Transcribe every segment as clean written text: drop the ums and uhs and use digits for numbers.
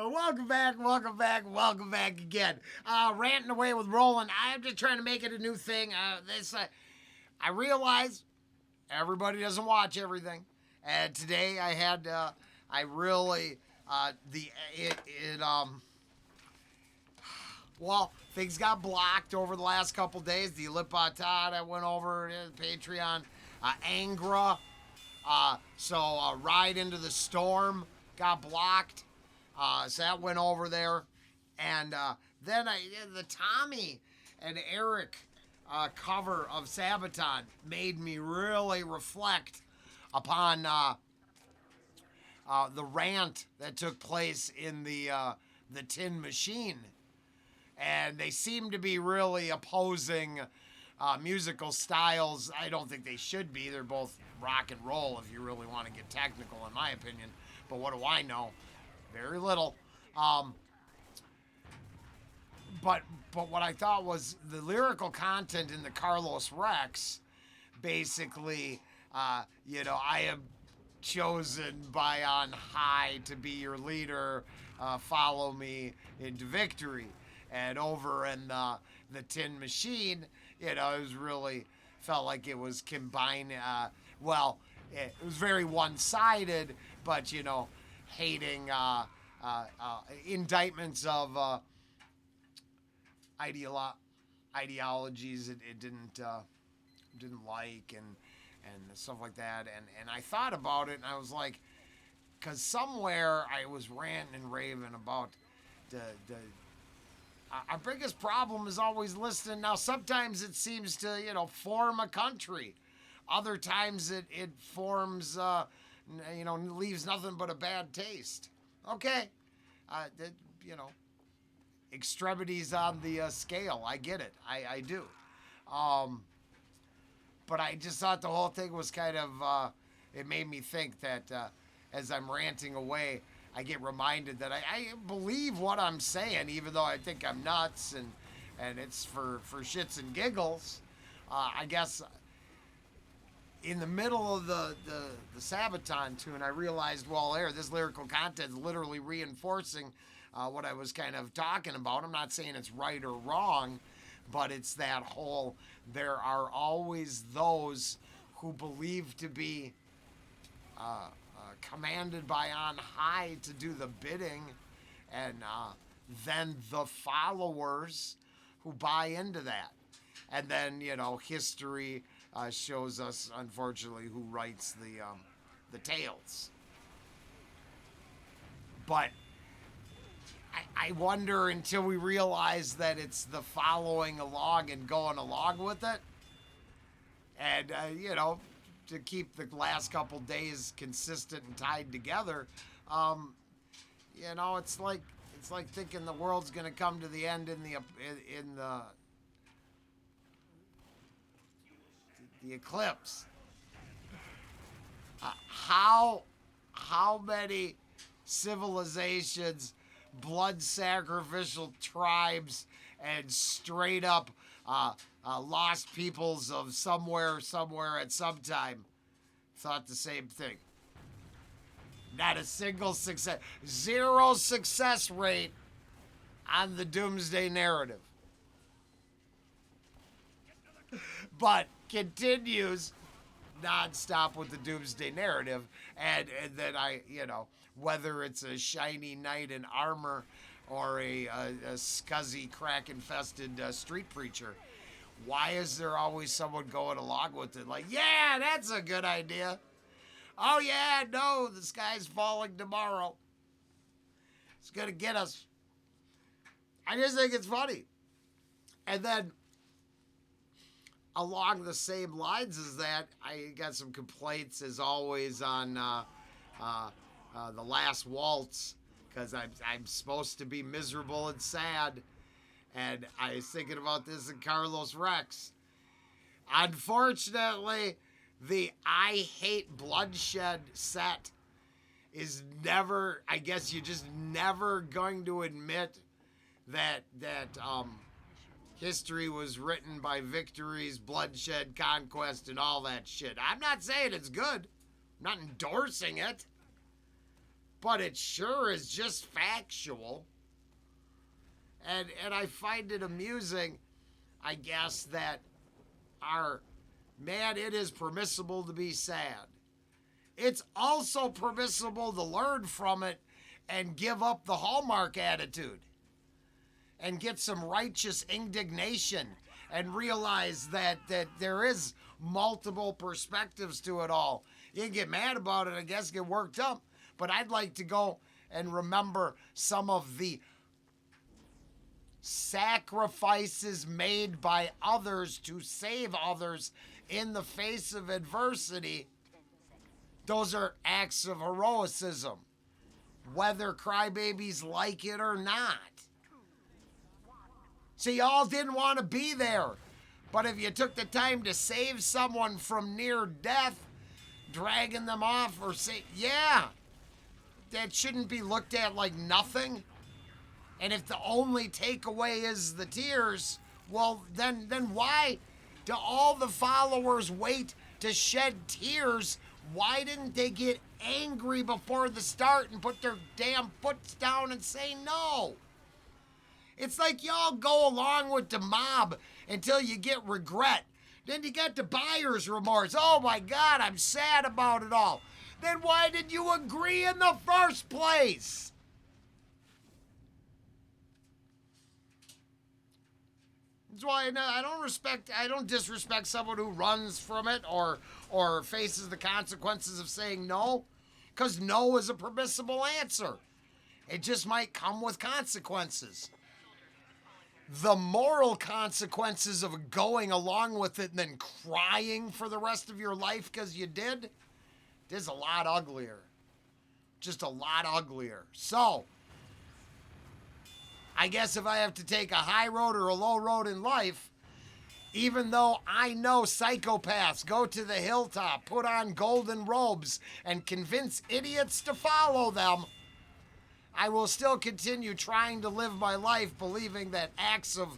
Welcome back again. Ranting away with Rollen. I'm just trying to make it a new thing. I realize everybody doesn't watch everything, and today I had, I really, the it well, things got blocked over the last couple days. The Lipa Todd, I went over to Patreon, Angra. So Ride into the Storm got blocked. So that went over there. And then the Tommy and Eric cover of Sabaton made me really reflect upon the rant that took place in the Tin Machine. And they seem to be really opposing musical styles. I don't think they should be. They're both rock and roll if you really want to get technical, in my opinion. But what do I know? Very little. But what I thought was the lyrical content in the Carlos Rex, basically, I am chosen by on high to be your leader. Follow me into victory. And over in the Tin Machine, it was really felt like it was combined. It was very one-sided, but hating indictments of ideologies it didn't like and stuff like that. And I thought about it, and I was like, because somewhere I was ranting and raving about the our biggest problem is always listening. Now, sometimes it seems to, form a country. Other times it forms, leaves nothing but a bad taste. Okay. Extremities on the scale. I get it. I do. But I just thought the whole thing was kind of, it made me think that as I'm ranting away, I get reminded that I believe what I'm saying, even though I think I'm nuts and it's for shits and giggles. I guess in the middle of the Sabaton tune, I realized, this lyrical content is literally reinforcing what I was kind of talking about. I'm not saying it's right or wrong, but it's that whole, there are always those who believe to be commanded by on high to do the bidding, and then the followers who buy into that. And then, history shows us, unfortunately, who writes the tales. But I wonder, until we realize that it's the following along and going along with it, and, to keep the last couple days consistent and tied together, it's like thinking the world's going to come to the end in the eclipse. How many civilizations, blood sacrificial tribes, and straight up lost peoples of somewhere at some time thought the same thing? Not a single success. Zero success rate on the doomsday narrative. But continues nonstop with the doomsday narrative, and then whether it's a shiny knight in armor or a scuzzy, crack-infested street preacher, why is there always someone going along with it? Like, yeah, that's a good idea. Oh, yeah, no, the sky's falling tomorrow. It's going to get us. I just think it's funny. And then, along the same lines as that, I got some complaints, as always, on The Last Waltz, because I'm supposed to be miserable and sad. And I was thinking about this in Carlos Rex. Unfortunately, the I Hate Bloodshed set is never, I guess you're just never going to admit that history was written by victories, bloodshed, conquest, and all that shit. I'm not saying it's good. I'm not endorsing it. but it sure is just factual. And I find it amusing, I guess, that man, it is permissible to be sad. It's also permissible to learn from it and give up the Hallmark attitude and get some righteous indignation and realize that there is multiple perspectives to it all. You can get mad about it, I guess, get worked up, but I'd like to go and remember some of the sacrifices made by others to save others in the face of adversity. Those are acts of heroicism, whether crybabies like it or not. So y'all didn't want to be there, but if you took the time to save someone from near death, dragging them off, or say, yeah, that shouldn't be looked at like nothing. And if the only takeaway is the tears, well, then why do all the followers wait to shed tears? Why didn't they get angry before the start and put their damn foots down and say no? It's like y'all go along with the mob until you get regret. Then you get the buyer's remorse. Oh my God, I'm sad about it all. Then why did you agree in the first place? That's why I don't disrespect someone who runs from it or faces the consequences of saying no, because no is a permissible answer. It just might come with consequences. The moral consequences of going along with it and then crying for the rest of your life because you did, is a lot uglier. Just a lot uglier. So, I guess if I have to take a high road or a low road in life, even though I know psychopaths go to the hilltop, put on golden robes, and convince idiots to follow them, I will still continue trying to live my life believing that acts of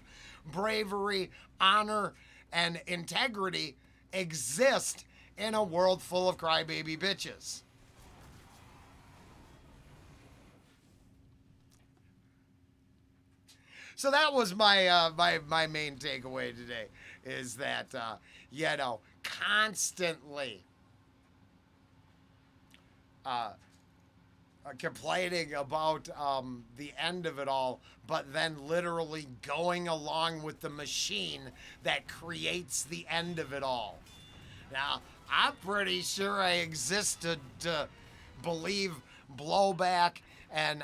bravery, honor, and integrity exist in a world full of crybaby bitches. So that was my my main takeaway today, is that constantly complaining about the end of it all, but then literally going along with the machine that creates the end of it all. Now, I'm pretty sure I exist to believe blowback and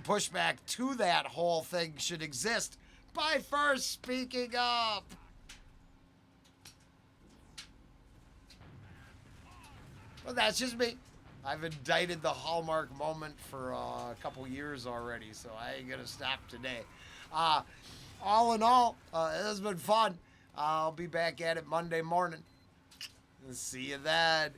pushback to that whole thing should exist by first speaking up. Well, that's just me. I've indicted the Hallmark moment for a couple years already, so I ain't gonna stop today. All in all, it has been fun. I'll be back at it Monday morning. See you then.